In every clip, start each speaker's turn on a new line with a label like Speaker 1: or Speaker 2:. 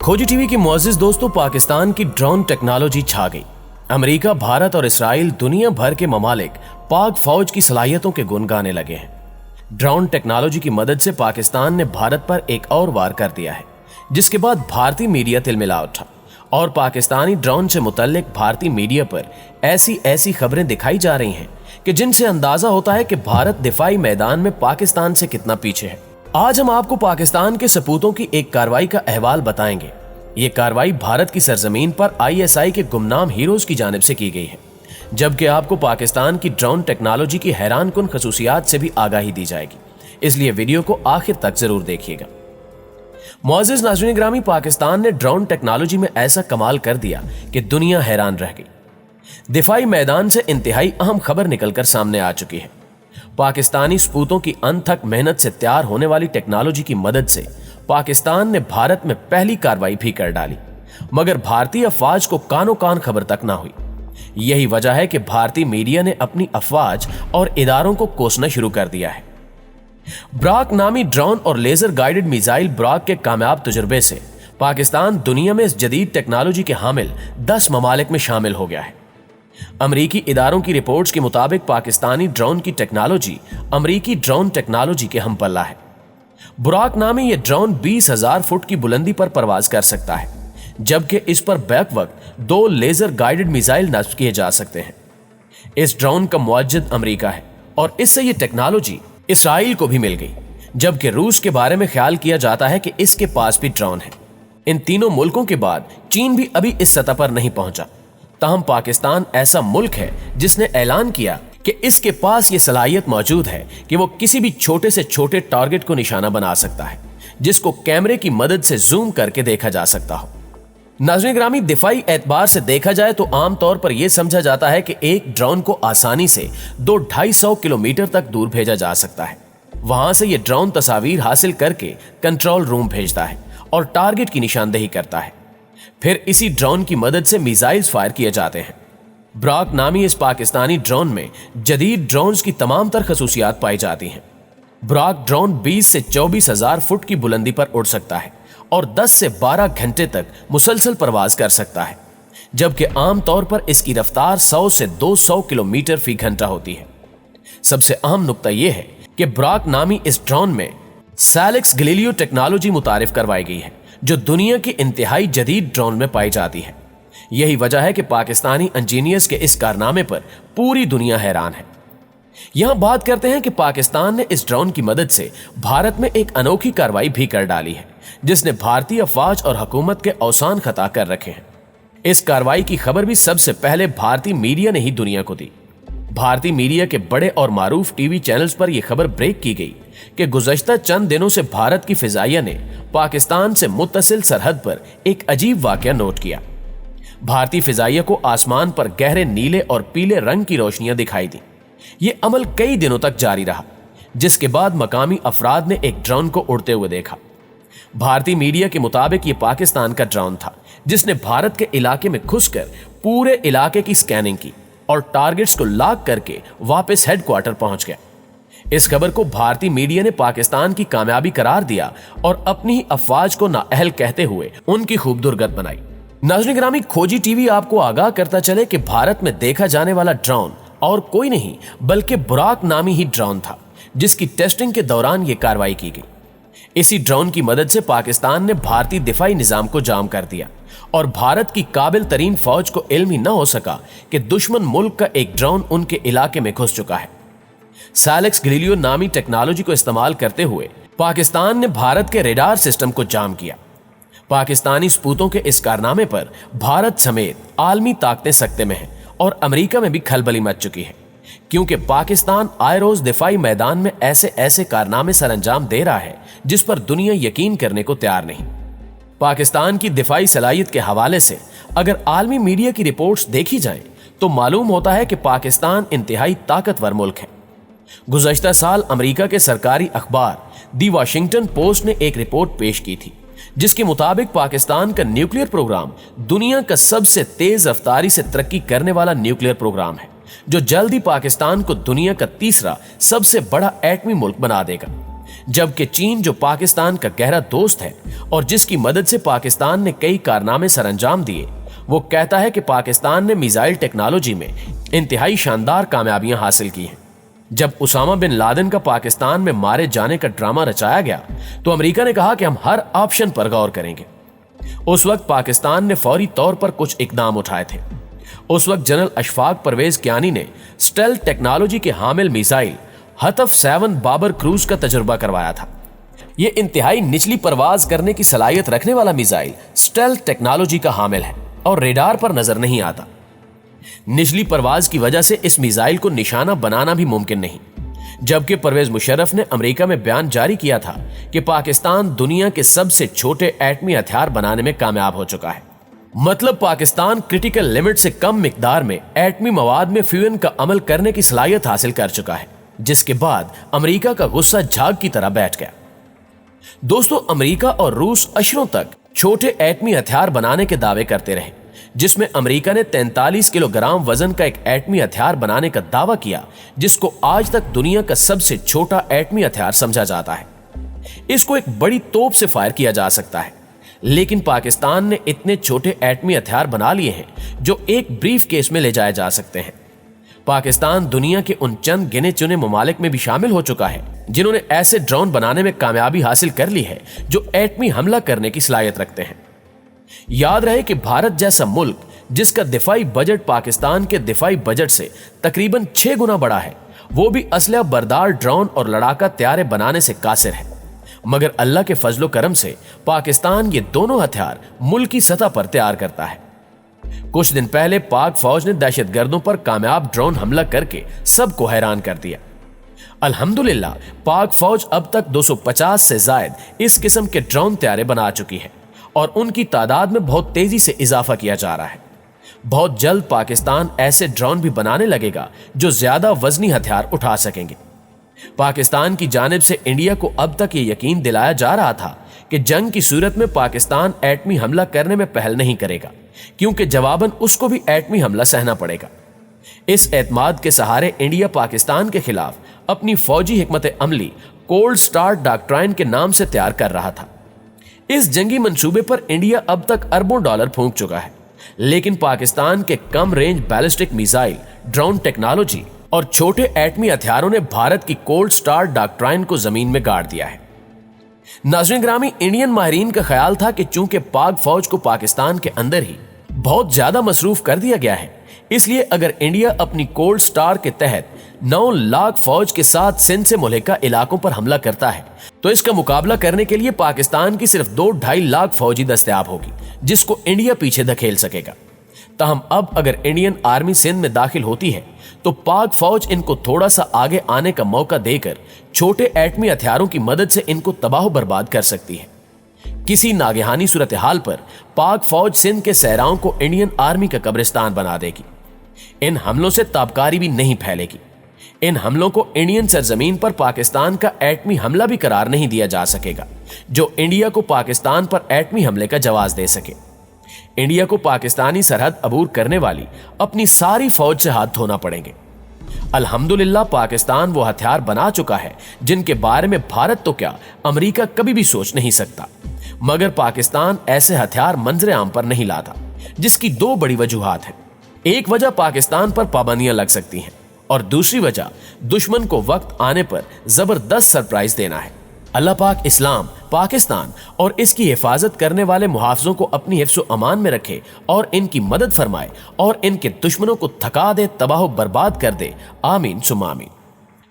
Speaker 1: खोजी टीवी की मुअज़्ज़िज़ दोस्तों, पाकिस्तान की ड्रोन टेक्नोलॉजी छा गई। अमेरिका, भारत और इसराइल दुनिया भर के ममालिक पाक फौज की सलाहियतों के गुण गाने लगे हैं। ड्रोन टेक्नोलॉजी की मदद से पाकिस्तान ने भारत पर एक और वार कर दिया है, जिसके बाद भारतीय मीडिया तिलमिला उठा और पाकिस्तानी ड्रोन से मुतल्लिक भारतीय मीडिया पर ऐसी खबरें दिखाई जा रही हैं कि जिनसे अंदाजा होता है कि भारत दिफाई मैदान में पाकिस्तान से कितना पीछे है। आज हम आपको पाकिस्तान के सपूतों की एक कार्रवाई का अहवाल बताएंगे। ये कार्रवाई भारत की सरजमीन पर ISI के गुमनाम हीरोज की जानिब से की गई है, जबकि आपको पाकिस्तान की ड्रोन टेक्नोलॉजी की हैरानकुन खसूसियात से भी आगाही दी जाएगी, इसलिए वीडियो को आखिर तक जरूर देखिएगा। मुअज़्ज़िज़ नाज़रीन ग्रामी, पाकिस्तान ने ड्रोन टेक्नोलॉजी में ऐसा कमाल कर दिया कि दुनिया हैरान रह गई। दिफाई मैदान से इंतहाई अहम खबर निकलकर सामने आ चुकी है। पाकिस्तानी सपूतों की अनथक मेहनत से तैयार होने वाली टेक्नोलॉजी की मदद से पाकिस्तान ने भारत में पहली कार्रवाई भी कर डाली, मगर भारतीय अफवाज को कानो कान खबर तक ना हुई। यही वजह है कि भारतीय मीडिया ने अपनी अफवाज और इदारों को कोसना शुरू कर दिया है। ब्राक नामी ड्रोन और लेजर गाइडेड मिसाइल ब्राक के कामयाब तजुर्बे से पाकिस्तान दुनिया में इस जदीद टेक्नोलॉजी के हामिल 10 ममालिक में शामिल हो गया है। अमरीकी इदारों की रिपोर्ट्स के मुताबिक पाकिस्तानी ड्रोन की टेक्नोलॉजी अमरीकी ड्रोन टेक्नोलॉजी के हम पल्ला है। बुराक नामी यह ड्रोन 20,000 फुट की बुलंदी पर परवाज कर सकता है, जबकि इस पर बैक वक्त 2 लेजर गाइडेड मिसाइल नस्ब किए जा सकते हैं। इस ड्रोन का मुअज्जिद अमरीका है और इससे यह टेक्नोलॉजी इसराइल को भी मिल गई, जबकि रूस के बारे में ख्याल किया जाता है कि इसके पास भी ड्रोन है। इन तीनों मुल्कों के बाद चीन भी अभी इस सतह पर नहीं पहुंचा। ताहम पाकिस्तान ऐसा मुल्क है जिसने ऐलान किया कि इसके पास ये सलाहियत मौजूद है कि वो किसी भी छोटे से छोटे टारगेट को निशाना बना सकता है, जिसको कैमरे की मदद से जूम करके देखा जा सकता हो। नाज़रीन ग्रामी, दिफाई एतबार से देखा जाए तो आमतौर पर यह समझा जाता है कि एक ड्रोन को आसानी से 200-250 किलोमीटर तक दूर भेजा जा सकता है। वहां से यह ड्रोन तस्वीर हासिल करके कंट्रोल रूम भेजता है और टारगेट की निशानदेही करता है। फिर इसी ड्रोन की मदद से मिसाइल्स फायर किए जाते हैं। ब्राक नामी इस पाकिस्तानी ड्रोन में जदीद ड्रोन्स की तमाम तर खसूसियात पाई जाती हैं। ब्राक ड्रोन 20 से 24,000 फुट की बुलंदी पर उड़ सकता है और 10 से 12 घंटे तक मुसलसल परवाज कर सकता है, जबकि आमतौर पर इसकी रफ्तार 100 से 200 किलोमीटर फी घंटा होती है। सबसे अहम नुक्ता यह है कि ब्राक नामी इस ड्रोन में सैलेक्स गैलीलियो टेक्नोलॉजी मुतारिफ करवाई गई है, जो दुनिया की इंतहाई जदीद ड्रोन में पाई जाती है। यही वजह है कि पाकिस्तानी इंजीनियर्स के इस कारनामे पर पूरी दुनिया हैरान है। यहां बात करते हैं कि पाकिस्तान ने इस ड्रोन की मदद से भारत में एक अनोखी कार्रवाई भी कर डाली है, जिसने भारतीय अफवाज और हुकूमत के औसान खता कर रखे हैं। इस कार्रवाई की खबर भी सबसे पहले भारतीय मीडिया ने ही दुनिया को दी। भारतीय मीडिया के बड़े और मारूफ टीवी चैनल्स पर यह खबर ब्रेक की गई कि गुज़श्ता चंद दिनों से भारत की फिजाइया ने पाकिस्तान से मुत्तसिल सरहद पर एक अजीब वाकया नोट किया। भारतीय फिजाइया को आसमान पर गहरे नीले और पीले रंग की रोशनियां दिखाई दी। ये अमल कई दिनों तक जारी रहा, जिसके बाद मकामी अफराद ने एक ड्रोन को उड़ते हुए देखा। भारतीय मीडिया के मुताबिक यह पाकिस्तान का ड्रोन था, जिसने भारत के इलाके में घुसकर पूरे इलाके की स्कैनिंग की और टारगेट्स को लॉक करके वापस हेडक्वार्टर पहुंच गया। इस खबर को भारतीय मीडिया ने पाकिस्तान की कामयाबी करार दिया और अपनी ही अफवाज को नाअहल कहते हुए उनकी खूब दुर्गत बनाई। नाज़रीन ग्रामी, खोजी टीवी आपको आगाह करता चले कि भारत में देखा जाने वाला ड्रोन और कोई नहीं बल्कि बुराक नामी ही ड्रोन था, जिसकी टेस्टिंग के दौरान यह कार्रवाई की गई। इसी ड्रोन की मदद से पाकिस्तान ने भारतीय दिफाई निजाम को जाम कर दिया और भारत की काबिल तरीन फौज को इल्म ही न हो सका कि दुश्मन मुल्क का एक ड्रोन उनके इलाके में घुस चुका है। सैलेक्स गैलीलियो नामी टेक्नोलॉजी को इस्तेमाल करते हुए पाकिस्तान ने भारत के रेडार सिस्टम को जाम किया। पाकिस्तानी सपूतों के इस कारनामे पर भारत समेत आलमी ताकतें सकते में हैं और अमेरिका में भी खलबली मच चुकी है, क्योंकि पाकिस्तान आए रोज दिफाई मैदान में ऐसे कारनामे सरअंजाम दे रहा है जिस पर दुनिया यकीन करने को तैयार नहीं। पाकिस्तान की दिफाई सलाहियत के हवाले से अगर आलमी मीडिया की रिपोर्ट्स देखी जाएं तो मालूम होता है कि पाकिस्तान इंतहाई ताकतवर मुल्क है। गुज़श्ता साल अमेरिका के सरकारी अखबार दी वाशिंगटन पोस्ट ने एक रिपोर्ट पेश की थी, जिसके मुताबिक पाकिस्तान का न्यूक्लियर प्रोग्राम दुनिया का सबसे तेज रफ्तारी से तरक्की करने वाला न्यूक्लियर प्रोग्राम है, जो जल्द ही पाकिस्तान को दुनिया का तीसरा सबसे बड़ा एटमी मुल्क बना देगा। जबकि चीन, जो पाकिस्तान का गहरा दोस्त है और जिसकी मदद से पाकिस्तान ने कई कारनामे सरअंजाम दिए, वो कहता है कि पाकिस्तान ने मिसाइल टेक्नोलॉजी में इंतहाई शानदार कामयाबियां हासिल की हैं। जब उसामा बिन लादेन का पाकिस्तान में मारे जाने का ड्रामा रचाया गया तो अमेरिका ने कहा कि हम हर ऑप्शन पर गौर करेंगे। उस वक्त पाकिस्तान ने फौरी तौर पर कुछ इकदाम उठाए थे। उस वक्त जनरल अशफाक परवेज कियानी ने स्टेल्थ टेक्नोलॉजी के हामिल मिसाइल हतफ 7 बाबर क्रूज का तजुर्बा करवाया था। यह इंतहाई निचली परवाज करने की सलाहियत रखने वाला मिसाइल स्टेल्थ टेक्नोलॉजी का हामिल है और रेडार पर नजर नहीं आता। निचली परवाज की वजह से इस मिसाइल को निशाना बनाना भी मुमकिन नहीं, जबकि परवेज मुशर्रफ ने अमेरिका में बयान जारी किया था कि पाकिस्तान दुनिया के सबसे छोटे एटमी हथियार बनाने में कामयाब हो चुका है। मतलब पाकिस्तान क्रिटिकल लिमिट से कम मिकदार में एटमी मवाद में फ्यूजन का अमल करने की सलाहियत हासिल कर चुका है, जिसके बाद अमेरिका का गुस्सा झाग की तरह बैठ गया। दोस्तों, अमेरिका और रूस अशरों तक छोटे एटमी हथियार बनाने के दावे करते रहे, जिसमें अमेरिका ने 43 किलोग्राम वजन का एक एटमी हथियार बनाने का दावा किया, जिसको आज तक दुनिया का सबसे छोटा एटमी हथियार समझा जाता है। इसको एक बड़ी तोप से फायर किया जा सकता है, लेकिन पाकिस्तान ने इतने छोटे एटमी हथियार बना लिए हैं जो एक ब्रीफ केस में ले जाए जा सकते हैं। पाकिस्तान दुनिया के उन चंद गिने चुने ममालिक में भी शामिल हो चुका है जिन्होंने ऐसे ड्रोन बनाने में कामयाबी हासिल कर ली है जो एटमी हमला करने की सलाहियत रखते हैं। याद रहे कि भारत जैसा मुल्क, जिसका दिफाई बजट पाकिस्तान के दिफाई बजट से तकरीबन 6 गुना बड़ा है, वो भी असलहा बरदार ड्रोन और लड़ाका तैयारे बनाने से कासिर है। मगर अल्लाह के फजलो करम से पाकिस्तान ये दोनों हथियार मुल्की सतह पर तैयार करता है। कुछ दिन पहले पाक फौज ने दहशतगर्दों पर कामयाब ड्रोन हमला करके सबको हैरान कर दिया। अल्हम्दुलिल्लाह, पाक फौज अब तक 250 से जायद इस किस्म के ड्रोन तैयारे बना चुकी है और उनकी तादाद में बहुत तेजी से इजाफा किया जा रहा है। बहुत जल्द पाकिस्तान ऐसे ड्रोन भी बनाने लगेगा जो ज्यादा वजनी हथियार उठा सकेंगे। पाकिस्तान की जानिब से इंडिया को अब तक ये यकीन दिलाया जा रहा था कि जंग की सूरत में पाकिस्तान एटमी हमला करने में पहल नहीं करेगा, क्योंकि जवाबन उसको भी एटमी हमला सहना पड़ेगा। इस एतमाद के सहारे इंडिया पाकिस्तान के खिलाफ अपनी फौजी हिकमत अमली कोल्ड स्टार्ट डॉक्ट्राइन के नाम से तैयार कर रहा था। इस जंगी मंसूबे पर इंडिया अब तक अरबों डॉलर फूंक चुका है, लेकिन पाकिस्तान के कम range ballistic missile, drone technology और छोटे एटमी हथियारों ने भारत की कोल्ड स्टार्ट डॉक्ट्राइन को जमीन में गाड़ दिया है। नाज़रीन ग्रामी, इंडियन माहिरीन का ख्याल था कि चूंकि पाक फौज को पाकिस्तान के अंदर ही बहुत ज्यादा मसरूफ कर दिया गया है, इसलिए अगर इंडिया अपनी कोल्ड स्टार के तहत 9 लाख फौज के साथ सिंध से मुल्हिका इलाकों पर हमला करता है तो इसका मुकाबला करने के लिए पाकिस्तान की सिर्फ 2-2.5 लाख फौजी दस्तयाब होगी, जिसको इंडिया पीछे धकेल सकेगा। तहम अब अगर इंडियन आर्मी सिंध में दाखिल होती है तो पाक फौज इनको थोड़ा सा आगे आने का मौका देकर छोटे एटमी हथियारों की मदद से इनको तबाह बर्बाद कर सकती है। किसी नागहानी सूरत हाल पर पाक फौज सिंध के सहराओं को इंडियन आर्मी का कब्रिस्तान बना देगी। इन हमलों से ताबकारी भी नहीं फैलेगी। इन हमलों को इंडियन सरजमीन पर पाकिस्तान का एटमी हमला भी करार नहीं दिया जा सकेगा, जो इंडिया को पाकिस्तान पर एटमी हमले का जवाब दे सके। इंडिया को पाकिस्तानी सरहद अबूर करने वाली अपनी सारी फौज से हाथ धोना पड़ेंगे। अल्हम्दुलिल्लाह, पाकिस्तान वो हथियार बना चुका है जिनके बारे में भारत तो क्या, अमेरिका कभी भी सोच नहीं सकता। मगर पाकिस्तान ऐसे हथियार मंजर आम पर नहीं लाता, जिसकी 2 बड़ी वजूहात हैं। एक वजह पाकिस्तान पर पाबंदियां लग सकती हैं और दूसरी वजह दुश्मन को वक्त आने पर जबरदस्त सरप्राइज देना है। अल्लाह पाक इस्लाम, पाकिस्तान और इसकी हिफाजत करने वाले मुहाफिजों को अपनी हिफ्ज़ व अमान में रखे और इनकी मदद फरमाए और इनके दुश्मनों को थका दे, तबाह बर्बाद कर दे। आमीन सुम्मा आमीन।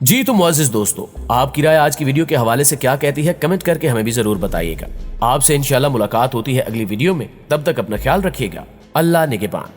Speaker 1: जी तो मुअज़्ज़िज़ दोस्तों, आपकी राय आज की वीडियो के हवाले से क्या कहती है, कमेंट करके हमें भी जरूर बताइएगा। आपसे इंशाल्लाह मुलाकात होती है अगली वीडियो में। तब तक अपना ख्याल रखिएगा। अल्लाह निगहबान।